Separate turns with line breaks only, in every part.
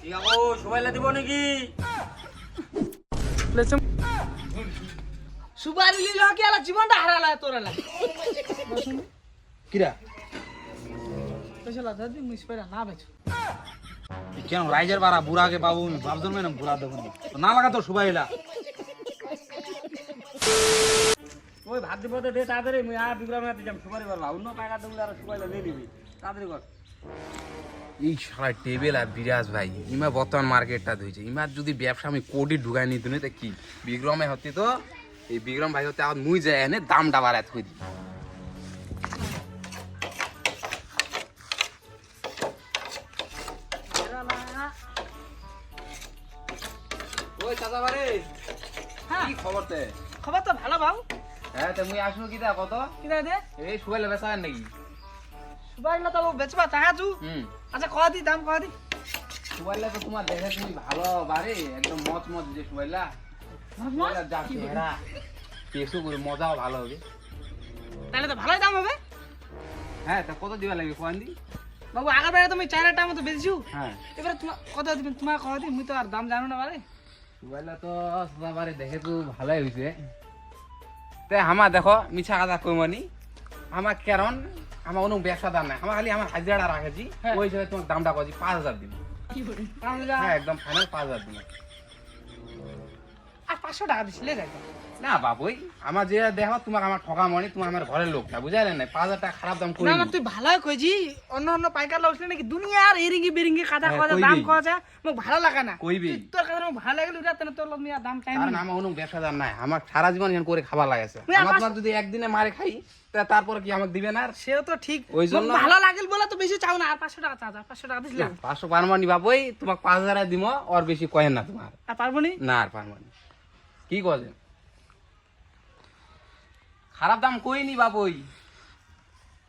সুবাইলা দিব নাকি?
সুপারি লিলো কি আলা জীবনটা হারালা তোরা লাগে
কিরা
পয়সা লাগা দি মুসপারা না বেচো
কেন রাইজার বাড়া বুড়াকে পাবো বাপ জন্মে না বুড়া দেবো না লাগা তো সুবাইলা
ওই ভাত দিব দে তাড়াতাড়ি মুই আর বিক্রমে যাম সুপারি বলবা অন্য টাকা দেবো আর সুবাইলা দিয়ে দিবি তাড়াতাড়ি কর।
এই সারা টেবিল আর বিরাজ ভাই ইমা বর্তমান মার্কেটটা ধুইছে ইমার যদি ব্যবসা আমি কোটি ঢুকাই নিত তা কি বিক্রমে হতি তো এই বিক্রম ভাই হতে আর মুই যাই এনে দামটা বাড়ায় থই দিই ওই চাচা বারে
হ্যাঁ
কি খবর তে
খবর তো ভালো বাবু
হ্যাঁ তে মুই আসলো কিটা কত
কি দে
এই সুবাইলা বেচা নাকি
সুপারিলা তো বেচবা টাকা জু আচ্ছা কয় দি দাম কয় দি
সুবাইলা তো তোমার দেখে তুমি ভালো বারে একদম মত মত যে সুবাইলা সুবাইলা যা চেহারা কেসু করে মজাও ভালো হবে
তাহলে তো ভালোই দাম হবে
হ্যাঁ তা কত দিবা লাগবে কোয়ান দি
বাবু আগের বারে তুমি 4 মতো বেচছো
হ্যাঁ
এবারে তোমার কত দিবেন তোমার কয় দি মুই তো আর দাম জানো না বারে
সুবাইলা তো সবারে দেখে তো ভালোই হইছে তে হামা দেখো মিছা কথা কইমানি আমার কারণ আমার কোনো ব্যবসা দাম নাই আমার খালি আমার হাজিরাটা রাখেছি
হ্যাঁ।
ওই হিসাবে তোমার দামটা কইছি 5000 দিন
কি করে
হ্যাঁ একদম ফাইনাল 5000 দিন
আর 500 টাকা দিছিলে যাই
না বাবুই আমার যে দেখো তোমাকে আমার ঠকা মনি তোমার আমার ঘরের লোকটা বুঝাইলে না 5000 টাকা খারাপ দাম কই
না না তুই ভালোই কইজি অন্য অন্য পাইকার লাগছিল নাকি দুনিয়ার এরিঙ্গি বেরিঙ্গি কাটা
হ্যাঁ,
কথা
কইবি।
দাম কওয়া যায় মোক ভালো লাগা না
কইবি।
তোর কথা মোক ভালো লাগলো এটা তেনে তোর মিয়া দাম চাই
কারণ
না
আমার কোনো ব্যবসাদার নাই আমার সারা জীবন এখানে করে খাবার লাগাছে
ওই
আমার
আমার-
তোমার যদি একদিনে মারে খাই তারপর কি আমাকে দিবে না আর
সেও তো ঠিক
ওই
মোক
জন্য-
ভালো লাগিল বলে তো বেশি চাও না আর 500 টাকা চাও 500 টাকা দিছিলাম
500 পারমানি বাবুই তোমাকে 5000 দিব আর বেশি কয়েন না তোমার
আর পারবো নি
না আর পারমানি কি কছে খারাপ দাম কইনি বাবুই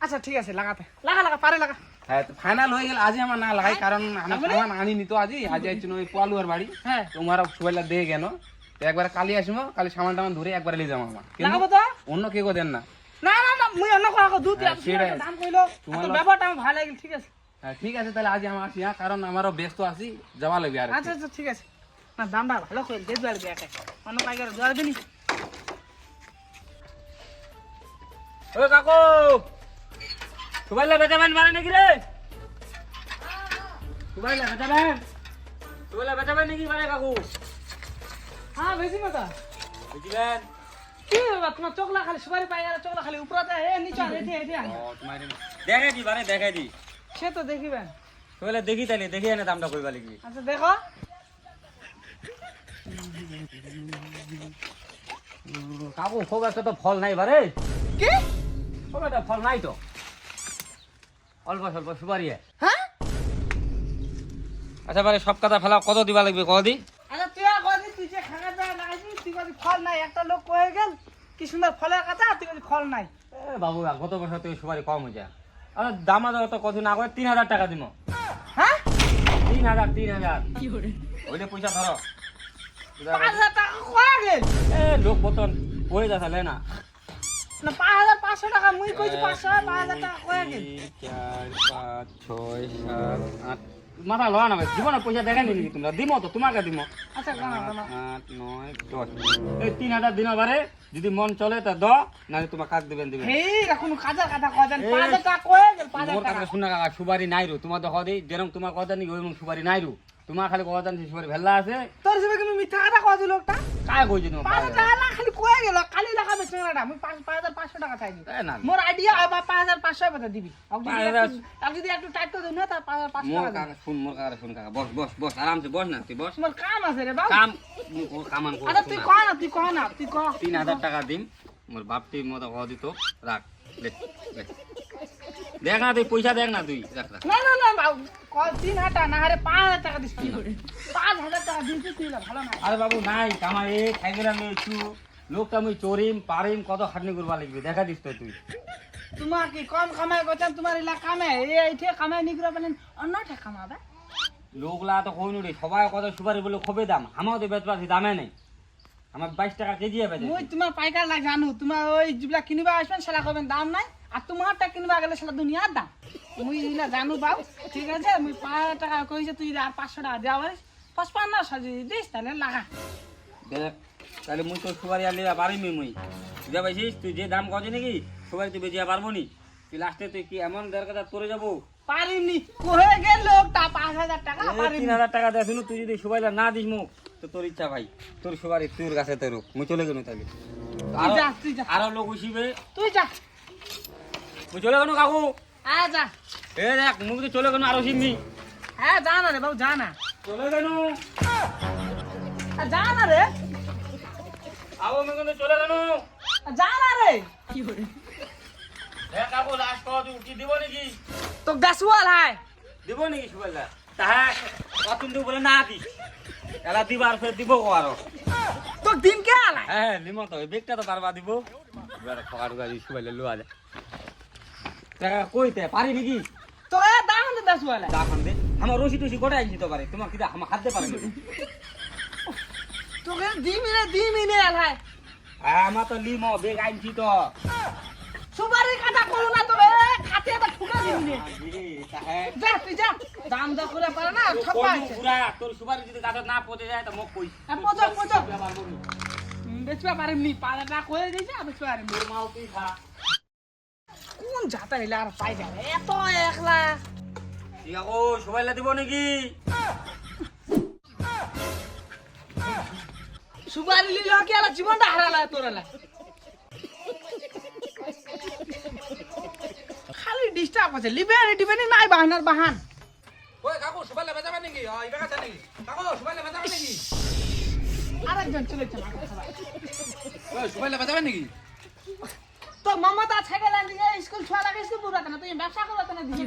আচ্ছা ঠিক আছে লাগাতে লাগা পারে লাগা
হ্যাঁ তো ফাইনাল হয়ে গেল আজই আমার না লাগাই কারণ আমার
তারপরে?
সামান আনিনি তো আজই আইছিল ওই পোয়ালুয়ার বাড়ি
হ্যাঁ
তোমার সুবাইলা দিয়ে গেল তো একবার কালি আসবো কালি সামান টামান ধরে একবার নিয়ে যাবো আমার কিন্তু
লাগাবো তো
অন্য কেউ দেন না
না না না মুই অন্য কথা কো দুধ
হ্যাঁ, সেটাই।
দাম কইলো
তোমার
তো
লস-
ব্যাপারটা আমার ভালো লাগিল ঠিক আছে
হ্যাঁ, ঠিক আছে তাহলে আজ আমার আসি হ্যাঁ, কারণ আমারও ব্যস্ত আছি যাওয়া লাগবে আর
আচ্ছা আচ্ছা ঠিক আছে না দামটা ভালো কইল দে দুয়ার দিয়ে একটা অন্য পাইকার দুয়ার দিনি
ও কাকু সুবাইলা বেচাবেন মানে নাকি রে? সুবাইলা বেচাবেন? সুবাইলা বেচাবেন নাকি মানে কাকু?
হ্যাঁ বেশি মতো
বেচিবেন?
কি বাবা তোমার চোখলা খালি সুপারি পাইকার চোখলা খালি উপরাতে এ নিচে এটি এটি
দেখাই দি মানে দেখাই দি।
সে তো দেখিবেন
সুবাইলা দেখি তাইলে দেখি এনে দামটা কইবা লাগবি।
আচ্ছা দেখো
কাকু খুব একটা তো ফল নাই বারে।
কি
খুব একটা ফল নাই তো। অল্প স্বল্প সুপারি।
হ্যাঁ
আচ্ছা বারে সব কথা ফেলা কত দিবা লাগবে কত দি?
আচ্ছা তুই আর কদিন তুই যে খাগা দেওয়া লাগাইছিস তুই কদি ফল নাই একটা লোক কয়ে গেল কি সুন্দর ফলের কথা তুই কদি ফল নাই
এ বাবু গত বছর তো সুপারি কম হয়ে যায়। আর দামা দাও তো কত না করে 3000 টাকা দিব।
হ্যাঁ
3000
কি করে
ওইটা পয়সা ধরো।
5000 টাকা কয়ে গেল
এ লোক বতন ওই যাচ্ছে লে না।
না 5500 টাকা মুই কইছি 5000 টাকা কয়ে গেল
3 4 5 6 7 8 মাথা লওয়া না ভাই জীবনে পয়সা দেখাই নি তোমরা দিমো তো তোমাকে দিমো।
আচ্ছা গানা গানা
8 9 10 এই 3000 দিন বারে যদি মন চলে তা দ নালে তোমার কাজ দিবেন দিবেন।
এই এখন কাজার কথা কয় দেন 5000 টাকা কয়ে গেল 5000
মোর
টাকা
কাছে শুনা কাকা সুপারি নাই রু তোমার দেখো দেই যেরকম তোমার কথা নি ওই সুপারি নাই রু তোমার খালি কথা জানছি সুপারি ভেল্লা আছে
তোর হিসেবে কি মিথ্যা কথা কয় দিল লোকটা
কায় কইছি তোমার
5000 টাকা না খালি কয়ে গেল কালি লাগাবে চেংড়াটা আমি 5500 টাকা চাইনি
এ না
মোর আইডিয়া আবার 5500 কথা দিবি
পাঁচ
আর যদি একটু টাইট করে দিন না তার 5500
মোর
টাকা
কাকা শুন মোর কাকা শুন কাকা বস বস বস আরামসে বস না তুই বস
তোমার কাম আছে রে বাবু
কাম ও কামান কর
আরে তুই কহ না তুই কহ না তুই কহ
3000 টাকা দিম মোর বাপটি মত কহ দিত রাখ লে লে দেখ না তুই পয়সা দেখ না তুই রাখ রাখ
না না না বাবু কয় 3000 টাকা না আরে 5000 টাকা দিস তুই 5000 টাকা দিস তুই না ভালো না
আরে বাবু নাই কামাই এই খাইবেন আমি একটু লোকটা আমি চোরিম পারিম কত খাটনি করবা লাগবে দেখা দিস তো তুই
তোমার কি কম কামাই করছেন তোমার এলা কামে এইঠে কামাই নিগুলা বলেন অন্যটা কামাবে
লোকলা তো কইনু রে সবাই কত সুপারি বলে খবে দাম আমাও তো বেচবা দামে নাই আমার 22 টাকা কেজি হবে
মই তোমার পাইকার লাগ জানো তোমার ওই যেগুলা কিনিবা আসবেন সেটা কবেন দাম নাই আর তোমারটা কিনবা গেলে সেটা দুনিয়ার দাম মুই না জানু বাউ ঠিক আছে মুই 5,000 টাকা কইছে তুই আর 500 টাকা দেওয়া পারিস 55 সাজিয়ে দিস তাহলে লাগা
দেখ তাহলে মুই তোর সুপারি আর লিবা পারিমি মুই বুঝা পাইছিস তুই যে দাম কছে নাকি সুপারি তুই বেচিয়া পারবো নি তুই লাস্টে তুই কি এমন 1,500 তোরে যাবো
পারিনি কহে গেল লোকটা 5,000 টাকা পারিনি
3,000 টাকা দেয় শুনু তুই যদি সুপারিটা না দিস মুখ তো তোর ইচ্ছা ভাই তোর সুপারি তোর কাছে তোর মুই চলে গেল তাহলে
তুই যা
আরো লোক উঠিবে
তুই যা
মুই চলে গেল কাকু
যা
এ দেখ মুখ তো চলে গেল আরো শিখবি
হ্যাঁ যা না রে বাবু যা না
চলে গেল
যা না রে
আবো মুখ তো চলে গেল
যা না রে কি করে
এ কাকু লাস্ট কত কি দিব নাকি
তো গাছওয়াল হায়
দিব নাকি সুপারিটা তাহা কতদিন তুই বলে না দিস এলা দিবার ফের দিব আরো
তো দিন কে আলাই
হ্যাঁ নিম তো বেগটা তো পারবা দিব এবার খকার গাড়ি সুপাইলে লুয়া যায় টাকা কইতে পারি নাকি
তো দাম দে গাছওয়াল
দাফান দে আমার রশি টসি গোটা আইছি তো পারে তোমার কি আমার হাত দে পারে
তোকে দিমিনে আলাই
আমার তো লিমো বেগ আইছি তো
সুপারি কাটা করো না তো খাতে এটা ঠুকা দিবি যা তুই যা দাম দা করে পারে না ঠকাইছে
তোর সুপারি যদি গাছ না পচে যায় তো মোক কই
পচক বেচবা পারিমনি পালাটা কয়ে দিয়েছে বেচবা পারিমনি
তোর মাও তুই খা
কোন জাতা হইলে আর পাই যাবে এত একলা
ঠিক আছে ও সুপারিলা দিব নাকি
সুপারি লিল কি আর জীবনটা হারালা তোরালা খালি ডিস্টার্ব আছে লিবেনি নাই বাহানার বাহান
ওই কাকু সুপাইলা বেচাবে নাকি এই বেচা নাকি কাকু সুপাইলা বেচাবে নাকি
আরেকজন চলেছে না
ওই সুপাইলা বেচাবে নাকি
তো মমতা ছাগল আনদিকে স্কুল ছুয়া লাগে স্কুল পুরা কেন তুই ব্যবসা করতে না দিবি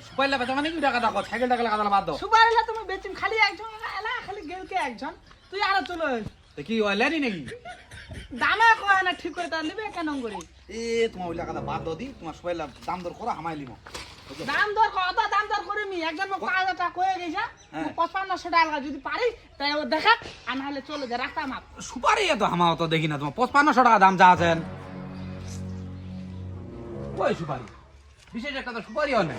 সুপাইলা বেচাবে নাকি টাকা দাও সাইকেল টাকা লাগা বাদ দাও
সুপারিলা তুমি বেচিম খালি একজন এলা খালি গেলকে একজন তুই আর চলো
তো কি ওইলানি নাকি
দামে কয় না ঠিক করে তার নিবে কেন করে
এ তোমার ওইলা কথা বাদ দাও দি তোমার সুপাইলা দাম দর করো হামাই লিমো
দাম দর কত দাম দর করে মি একজন মোক 5,000 টাকা কয়ে গেছে 5500 টাকা যদি পারি তাই ও দেখা আর নাহলে চলে যা রাস্তা মাপ
সুপারি তো হামাও তো দেখি না তোমার 5500 টাকা দাম যা আছেন ওই সুপারি বিশেষ একটা তো সুপারি হয় না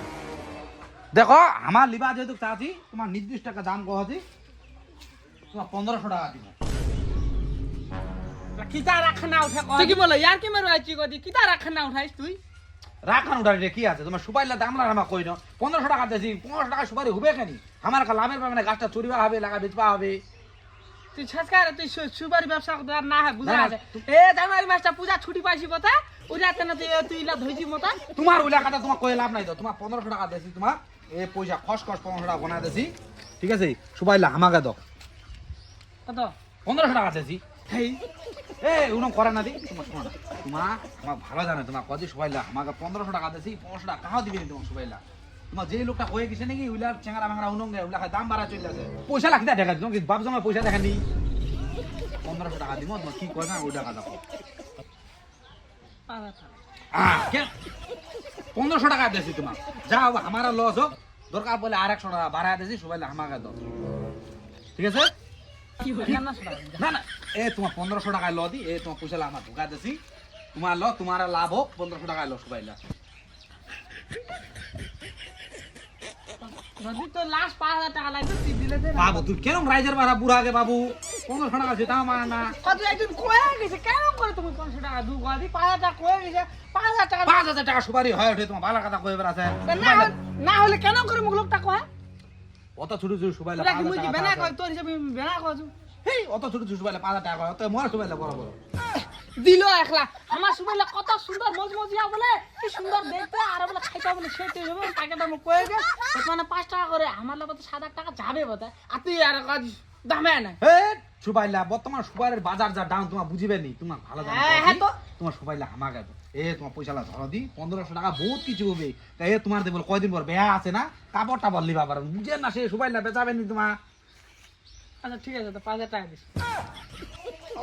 দেখো আমার লিবা যেহেতু চাচ্ছি তোমার নির্দিষ্ট টাকা দাম কহছি তোমার 1500 টাকা দিব
কিতা রাখা না উঠে তুই কি বলো ইয়ার কি মারো আইছি গদি কিতা রাখা না উঠাইস তুই
রাখান উঠারে কি আছে তোমার সুপারিলা দাম লাগা আমার কই না 1500 টাকা দিয়েছি 1500 টাকা সুপারি হবে কেন আমার লাভের পাবে না গাছটা চুরিবা হবে লাগা বেচবা হবে
তুই ছাসকার তুই সুপারি ব্যবসা করতে আর না হয় বুঝা
না,
আছে এ জানুয়ারি মাসটা পূজা ছুটি পাইছি বতা ওইটাতে না তুই ইলা ধইছি মতা
তোমার ওইলা কথা তোমার কই লাভ নাই তো তোমার 1500 টাকা দিয়েছি তোমার এই পয়সা খস 1500 টাকা বনা দিয়েছি ঠিক আছে সুপারিলা আমাকে দাও
কত
1500 টাকা দিয়েছি
হেই
এ উনো করে না দি তোমার শোনা তোমার আমার ভালো জানে তোমার কজি সুপারিলা আমাকে 1500 টাকা দিয়েছি 1500 টাকা কাহাও দিবি তোমার সুপারিলা তোমার যে লোকটা কয়ে গেছে নাকি ওইলার চেঙ্গারা ভাঙা উনঙ্গে ওইলা দাম বাড়া চলে আছে পয়সা লাগতে দেখা দিও বাপ জমা পয়সা দেখানি 1500 টাকা দিব তোমার কি কয় না ওই টাকা দাও কেন 1500 টাকা দিয়েছি তোমার যাও আমার লস হোক দরকার পড়লে আর 100 টাকা বাড়ায় দিয়েছি সবাই আমাকে দাও ঠিক আছে না না এ তোমার 1500 টাকায় ল দি এ তোমার পয়সা আমার ঢুকা দিয়েছি তোমার ল তোমার লাভ হোক 1500 টাকায় ল সবাই লা
যদি তো লাস্ট 5,000 টাকা লাগবে তুই দিলে দে
বাবু তুই কেন রাইজার বাড়া বুড়া আগে বাবু 1500 টাকা যেটা আমার না
কত একদিন কয়ে গেছে কেন করে তুমি 500 টাকা দু গাদি 5,000 টাকা কয়ে গেছে 5,000 টাকা
5000 টাকা সুপারি হয় ওঠে তোমার ভালো কথা কইবার আছে
না হলে কেন করে মুখ লোকটা কয়
অত ছোট ছোট সুপারি লা
তুই কি মুই কি বেনা কয় তোর হিসাবে বেনা কয়
হেই অত ছোট ছোট সুপারি 5000 টাকা হয় তো মোর সুপারি লা বড় বড়
দিল একলা আমার সুবাইলা কত সুন্দর মজমজিয়া বলে কি সুন্দর দেখতে আর বলে খাইতে বলে সেটা হবে টাকা দাম কয়ে গে মানে 5 টাকা করে আমার লাগে তো 7-8 টাকা যাবে বতা আর তুই আর কাজ দামে না
হে সুপারিলা বর্তমান সুপারির বাজার যা দাম তোমার বুঝিবে নি তোমার ভালো দাম
হ্যাঁ তো
তোমার সুপারিলা আমাকে দাও এ তোমার পয়সা লা ধরো দি 1500 টাকা বহুত কিছু হবে তাই এ তোমার দেবল কয়দিন পর বেয়া আছে না কাপড়টা বললি বাবার বুঝেন না সে সুপারিলা বেচাবে নি তোমার
আচ্ছা ঠিক আছে তো 5,000 টাকা দিস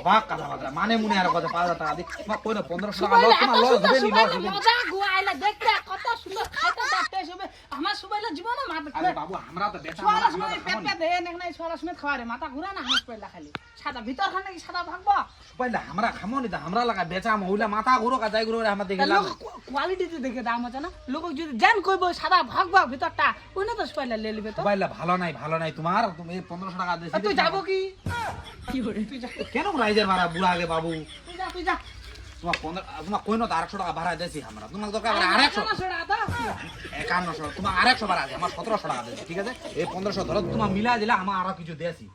অবাক কথা বার্তা মানে মুনে আর কথা 5000 টাকা দি তোমার কই না 1500 টাকা
সুবাইলে
লস তোমার
এত
লস
সুন্দর
হবে নি লস
সুবাইলে
হবে নি।
মজা গুয়াইলে দেখতে কত সুন্দর খাইতে দেখতে হবে আমার সুবাইলে জীবনে মাথা
আরে বাবু আমরা তো বেচা
সোয়ালা সময় পেট পেট দেয় নাকি নাই সোয়ালা সময় খাওয়ারে মাথা ঘুরে না হাঁস পয়লা খালি সাদা ভিতর খানে কি সাদা ভাগবো
সুপাইলে আমরা খামো নি তা আমরা লাগা বেচা মহিলা মাথা ঘুরো কা যাই ঘুরো আমরা দেখে লাভ
লোক কোয়ালিটিতে দেখে দাম আছে না লোক যদি জান কইবো সাদা ভাগবা ভিতরটা ওই না তো সোয়ালা লে লিবে তো
সুপাইলে ভালো নাই তোমার তুমি 1500 টাকা দিছি
আর তুই যাবো কি করে তুই যা
কেন রাইজের ভাড়া বুড়া আগে বাবু
তুই যা
তোমার 15 তোমার কই না 100 টাকা ভাড়া দিছি আমরা তোমার দরকার 150 5100 তোমার 150 ভাড়া আছে আমার 1700 টাকা দিছি ঠিক আছে এই 1500 ধরো তোমার মিলা দিলে আমার আরো কিছু দেছি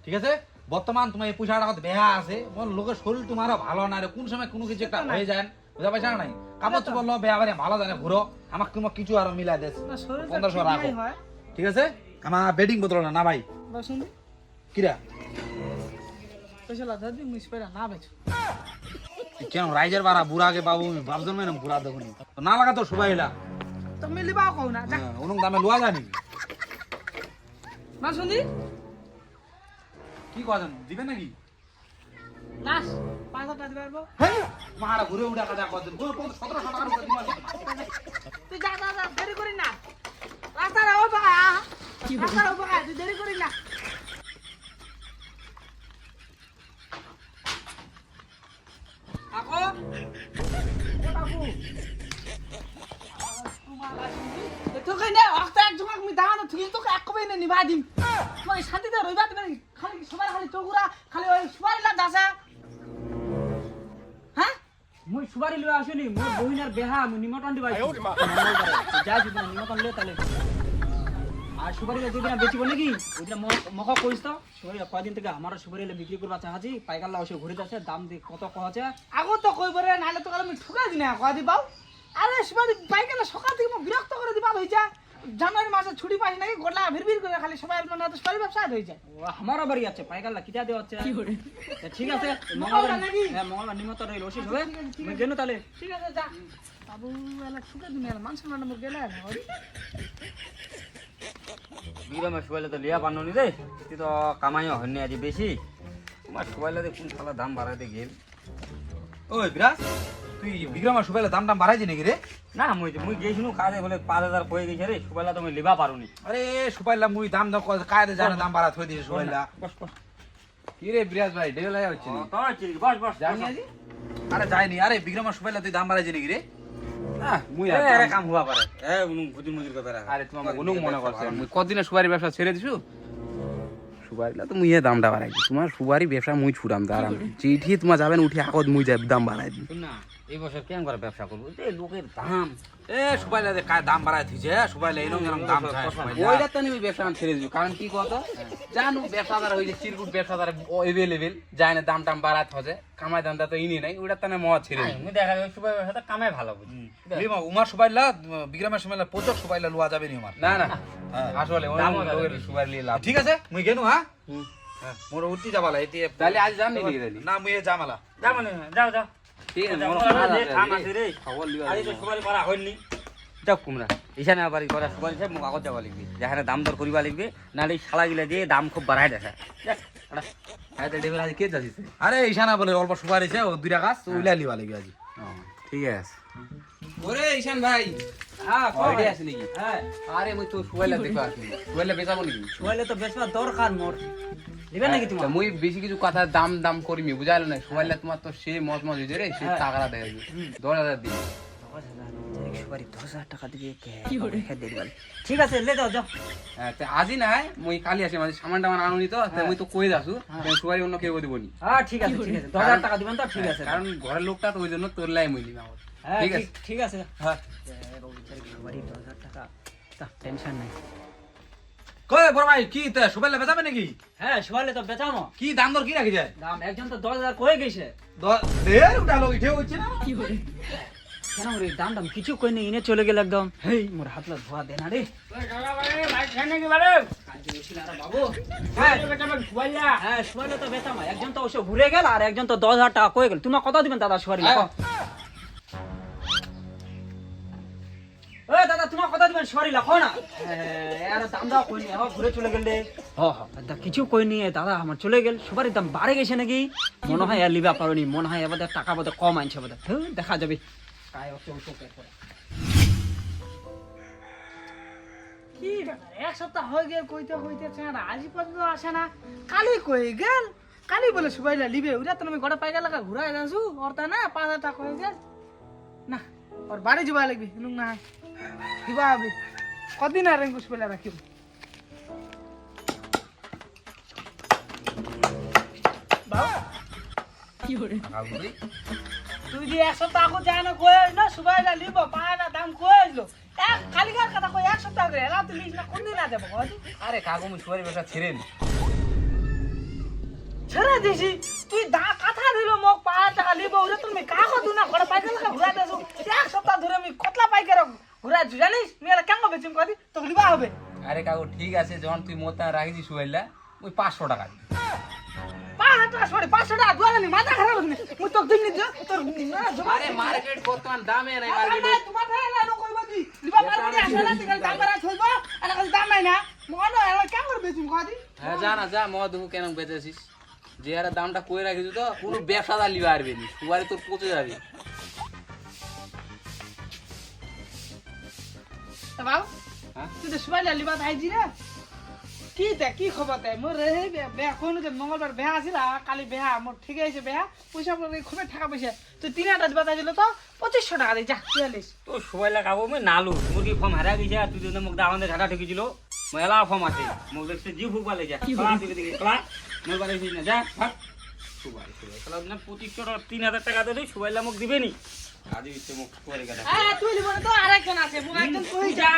ঠিক আছে বর্তমান তোমার এই পয়সা টাকা বেহা আছে বল লোকের শরীর তোমার ভালো না রে কোন সময় কোনো কিছু একটা হয়ে যায় বুঝা পাইছ না নাই কাপড় চোপড় লো বেহা বারে ভালো জানে ঘুরো আমাকে তোমার কিছু আরো মিলা দেছ 1500 রাখো ঠিক আছে আমার বেডিং বদল না ভাই
বসুন
কিরা
পয়সা লাগা দি মিস পেরা না বেচো
কেন রাইজের বাড়া বুড়া আগে বাবু ভাবজন মানে বুড়া দেখুন না লাগা তো সবাই এলা
তো মিলিবা কও না যা
অনুং দামে লোয়া জানি
না শুনি
কি কথা দিবেন নাকি
লাস 5000 টাকা দিবে পারবো
মারা ঘুরে উড়া কাজা করছেন 1700 টাকার উপরে দিবা
তুই যা যা যা দেরি করি না রাস্তা রাও বাবা কি রাস্তা রাও বাবা তুই দেরি করি না আকো কাকু তো কই না অক্তা এক জমাক মি দাও না তুই তো এক কবে না নিভা দিম তুই শান্তিতে রইবা দিবে খালি সবার খালি চগুরা খালি ওই সুপারি লা দাসা হ্যাঁ
মই সুবারি লৈ আসুনি মোর বহিনার বেহা আমি নিমন্ত্রণ দিবা যাই যদি নিমন্ত্রণ লে তাহলে আর সুপারি যদি না বেচিব নাকি ওইটা মক কইস তো সুপারি কয়দিন থেকে আমার সুপারি বিক্রি করবা চাহাছি পাইকারলা এসে ঘুরে যাচ্ছে দাম দি কত কহছে
আগো তো কই বরে নালে তো কাল আমি ঠুকা দিনা কয় দিবাও আরে সুপারি বাইকেলা সকাল থেকে মোক বিরক্ত করে দিবা হই যা জানুয়ারি মাসে ছুটি পাই নাকি গোলা ভিড় করে খালি সবাই মানে তো সুপারি ব্যবসা হই যায়
ও আমারও বাড়ি আছে পাইকারলা কিটা দেওয়া হচ্ছে ঠিক আছে
মঙ্গলবার নাকি?
হ্যাঁ মঙ্গলবার নিমন্ত্রণ রইল ওষুধ হবে আমি গেল তাহলে
ঠিক আছে যা বাবু এলা ঠুকা দিনা এলা মানুষ মানে মোক গেলা না ওই
বিরামে শুয়াইলে তো লিয়া পারনি রে তুই তো কামাইও হয়নি আজি বেশি তোমার শুয়াইলে কোন শালা দাম বাড়াইতে গেল
ওই বিরাজ তুই বিক্রমা সুপাইলে দাম বাড়াইছি নাকি রে
না মুই গেছিনু কাজে বলে 5000 কয়ে গেছে রে শুয়াইলা তুমি লিবা পারুনি
আরে সুপাইলা মুই দাম দাম কায়দে জানে দাম বাড়া থই দিছে সুপাইলা
বস বস
কি রে বিরাজ ভাই ডেল লাগা হচ্ছে
তো চিনি বস বস
জানি আজি
আরে যাইনি আরে বিক্রমা সুপাইলা তুই দাম বাড়াইছি নাকি রে
না মুই
এ আরে কাম হওয়া পারে এ উনু বুদিন মজুর কথা রাখা
আরে তোমার অনু মনে করছে মুই কতদিনে সুপারি ব্যবসা ছেড়ে দিছু সুপারিলা তো মুই দামটা বাড়াই দিই তোমার সুপারি ব্যবসা মুই ছুটাম দাঁড়াম চিঠি তোমার যাবেন উঠে আগত মুই যাই দাম বাড়াই দিই
না এই বছর কেন করে ব্যবসা করবো এই লোকের দাম
এ সুপাইলা দে কায় দাম বাড়াই থিছে সুপাইলা এরকম এরকম দাম চায় সুপাইলা
ওইটা তো আমি ব্যবসা ছেড়ে দিই কারণ কি কথা জানো ব্যবসাদার হইছে চিরকুট ব্যবসাদার এভেলেবেল যায় না দাম টাম বাড়াত হচ্ছে কামাই দামটা তো ইনি নাই ওইটা তো না মত ছেড়ে দিই
আমি দেখা যায় সুপার ব্যবসাটা কামাই ভালো বুঝি
লিমা উমার সুপাইলা বিক্রমের সুপাইলা প্রচুর সুপাইলা লোয়া যাবে নি উমার
না না
হ্যাঁ।
আসলে
দামও যাবে।
লোকের সুপারি লিয়ে লাভ
ঠিক আছে মুই গেনু হ্যাঁ হ্যাঁ, মোর উঠতি যাবালা এটি
তাহলে আজ যাম নি লিয়ে দিলি
না মুই এ জামালা
যাও মানে যাও যাও
ঠিক আছে
যাও,
মোর
মোর
কাজ
যে
আছে,
কাম
রে।
আছে রে
খবর লিবা
আরে তো সুপারি করা হয়নি যাও কুমড়া ইশানে বাড়ি করা সুপারি সাহেব মোক আগত যাবা লাগবে যেখানে দাম দর করিবা লাগবে নাহলে এই শালা গিলা দিয়ে দাম খুব বাড়াই দেখা
হ্যাঁ তো ডেবিল আজ কে যাচ্ছিস
আরে ঈশানা বলে অল্প সুপারিছে ও দুইটা গাছ তো উইলা লিবা লাগবে আজি
ঠিক আছে ওরে ঈশান ভাই
হ্যাঁ
কয়ডি আছে নাকি
হ্যাঁ
আরে মুই তো সুবাইলা দেখো আসি সুবাইলা বেচাবো নাকি
সুবাইলে তো বেচবা দরকার মোর দিবে নাকি
তা
তোমার
মুই বেশি কিছু কথা দাম দাম করিমি বুঝাইলো না সুবাইলা তোমার তো সে মজ মজ হইছে রে সে টাকাটা দেয় 10,000 দিই
সুপারি 10,000 টাকা দিবে ঠিক আছে লে যাও যাও
হ্যাঁ তে আজি না মুই কালি আসি মানে সামান টামান আনুনি তো তে মুই তো কই যাসু সুবারি অন্য কেউ দিবনি
হ্যাঁ ঠিক আছে 10,000 টাকা দিবেন তো ঠিক আছে
কারণ ঘরের লোকটা তো ওই জন্য তোর লাই মুই নিলাম
হ্যাঁ
ঠিক আছে
ঠিক আছে
হ্যাঁ
সুপারি 10,000 টাকা তা টেনশন নাই
কই বড় ভাই কি তে সুপাইলা বেচাবে নাকি
হ্যাঁ সুপারি তো বেচামো
কি দাম দর কি রাখি যায়
দাম একজন তো 10,000 কয়ে গেছে
দের উঠা লোক ইঠে হচ্ছে না
কেন রে দাম দাম কিছু কই নেই ইনে চলে গেল একদম হেই মোর হাতলা ধোয়া দে না রে বাবু হ্যাঁ হ্যাঁ সুপারি তো বেচামো একজন তো ওসে ঘুরে গেল আর একজন তো 10,000 টাকা কয়ে গেল তুমি কত দিবেন দাদা সুপারি
হ্যাঁ।
এ দাদা তোমার কথা দিবেন সরি লাখো না আর দাম দাও কই নি ঘুরে চলে গেল রে কিছু কই নিয়ে দাদা আমার চলে গেল সুপারির দাম বাড়ে গেছে নাকি মনে হয় আর লিবা পারোনি মনে হয় এবার টাকা বোধ কম আনছে বোধ দেখা যাবে কায় অত অত করে
কি ব্যাপার এক সপ্তাহ হয়ে গেল কইতে কইতে চেহারা আজ পর্যন্ত আসে না কালি কই গেল কালি বলে সুবাইলা লিবে ওরা তো আমি গড়া পাইগা লাগা ঘুরাই যাচ্ছু ওর তা না 5,000 টাকা হয়ে গেল না ওর বাড়ি যাবা লাগবে নুন না দিবা হবে কদিন আর রেঙ্গুস পেলা রাখিব বাবা কি হরে তুই যে এক সপ্তাহ আগে যায় না কই না সুবাইলা লিব পায়না দাম কই আসলো এক কালিকার কথা কই এক সপ্তাহ আগে এলা তুই লিস না কোন দিন আ যাবো
আরে কাকু আমি সুপারি ব্যবসা ছেড়ে নি
ছেড়ে দিছি তুই দা কথা দিল মোক 5 টাকা লিব ওরে তুমি কাকো দুনা ঘরে পাইকা লাগা ঘুরা দেছো এক সপ্তাহ ধরে আমি কতলা পাইকা ঘুরা জানিস মেলা কেন বেচিম কদি তো লিবা হবে
আরে কাকু ঠিক আছে যখন তুই মোতা রাখিছি সুপারিলা ওই 500 টাকা দিবি
5 টাকা সরি 500 টাকা দুয়ানি মাথা খারাপ হইনি মুই তো দিন নি তোর না জমা
আরে মার্কেট বর্তমান দামে নাই
আরে
মার্কেটে
না তোমার না নো কইবা দি লিবা পারবি আসলে না তিন দাম বাড়া থইবা আর কাল দাম নাই না মন এলা কেন করে বেচিম কদি
হ্যাঁ যা না যা মদ দেখো কেন বেচেছিস যে আরে দামটা কই রাখিস তো পুরো ব্যবসাদার লিবা আরবে নি সুপারি তোর পচে যাবে
বাবু
হ্যাঁ
তুই তো সুবাইলা লিবা আইজি রে কি তে কি খবর তে মোর রে বেয়া কোন যে মঙ্গলবার বেহা আছিল কালি বেহা মোর ঠিক আছে বেহা পয়সা পড়ে খুবই টাকা পয়সা তুই 3,000 টাকা বাতা দিল তো 2500 টাকা দে যা চলিস
তো সবাইলা খাবো মই নালু মুরগি ফর্ম হারা গেছে আর তুই যদি মোক দাওয়ানে ঝাড়া ঠেকেছিল মেলা ফর্ম আছে মোক দেখতে জিভ ফুকবা লেগে ক্লাস দিকে দিকে ক্লাস মোর বাড়ি না যা ভাগ সুবাই সুবাই ক্লাস না 2500 টাকা 3,000 টাকা দে সুবাইলা মোক দিবে নি আজ ইচ্ছে মোক করে গেল
তুই লিব তো আরেকজন আছে মোক একজন কই যা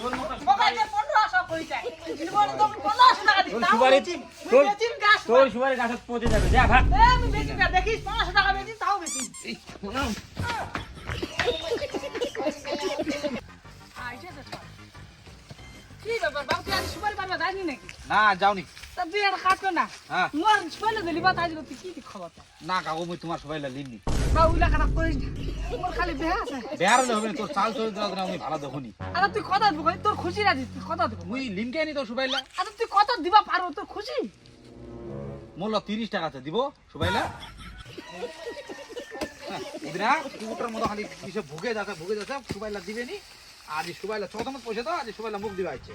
তোর মতো
মোক একজন 1500 কই যায় লিব তো 1500 টাকা দিই
তোর সুপারি
তোর বেচিম গাছ
তোর সুপারি গাছ পচে যাবে যা ভাগ
আমি বেচিম না দেখিস 500 টাকা বেচিম তাও বেচিম
এই শোনো
আইছে তো কি ব্যাপার বাবু তুই আজ সুপারি পারবা যাইনি নাকি
না যাওনি
তা তুই আর কাটতো না
হ্যাঁ
মোর সুপারি লিবা তাই তুই কি খবর
না কাকু মই তোমার সবাইলা লিননি
বা উলা খারাপ করিস না মোর খালি বেহা আছে
বেহার হলে হবে না, তোর চাল চরিত্র আমি ভালো দেখুনি
আরে তুই কথা দিব তোর খুশি রাজি তুই কথা দিব
মুই লিনকে আনি তোর সবাইলা
আরে তুই কথা দিবা পারো তোর খুশি
মূল্য 30 টাকাতে দিব সবাইলা ওদিনা কুকুরটার মতো খালি কিসে ভুগে যাচ্ছে সবাইলা দিবে নি আজ সবাইলা চতমত পয়সা তো আজ সবাইলা মুখ দিবা আইছে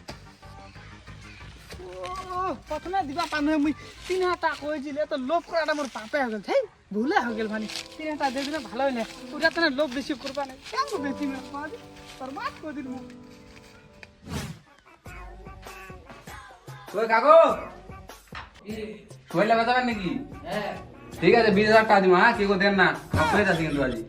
ও প্রথমে দিবা পানো মুই 3,000 টাকা কইছিলে তো লোভ করাটা মোর পাপে হয়ে গেল হেই ভুলে হয়ে গেল মানে 3,000 টাকা দিলে ভালো হইলে ওটা তো লোভ বেশি করবা না কেন বেশি না পাদি বরবাদ করে দিল মুখ
ওই কাকু সুপারিলা বেচাবেন নাকি হ্যাঁ ঠিক আছে 20,000 টাকা দিমা হ্যাঁ কেউ দেন না হয়ে যাচ্ছে কিন্তু আজি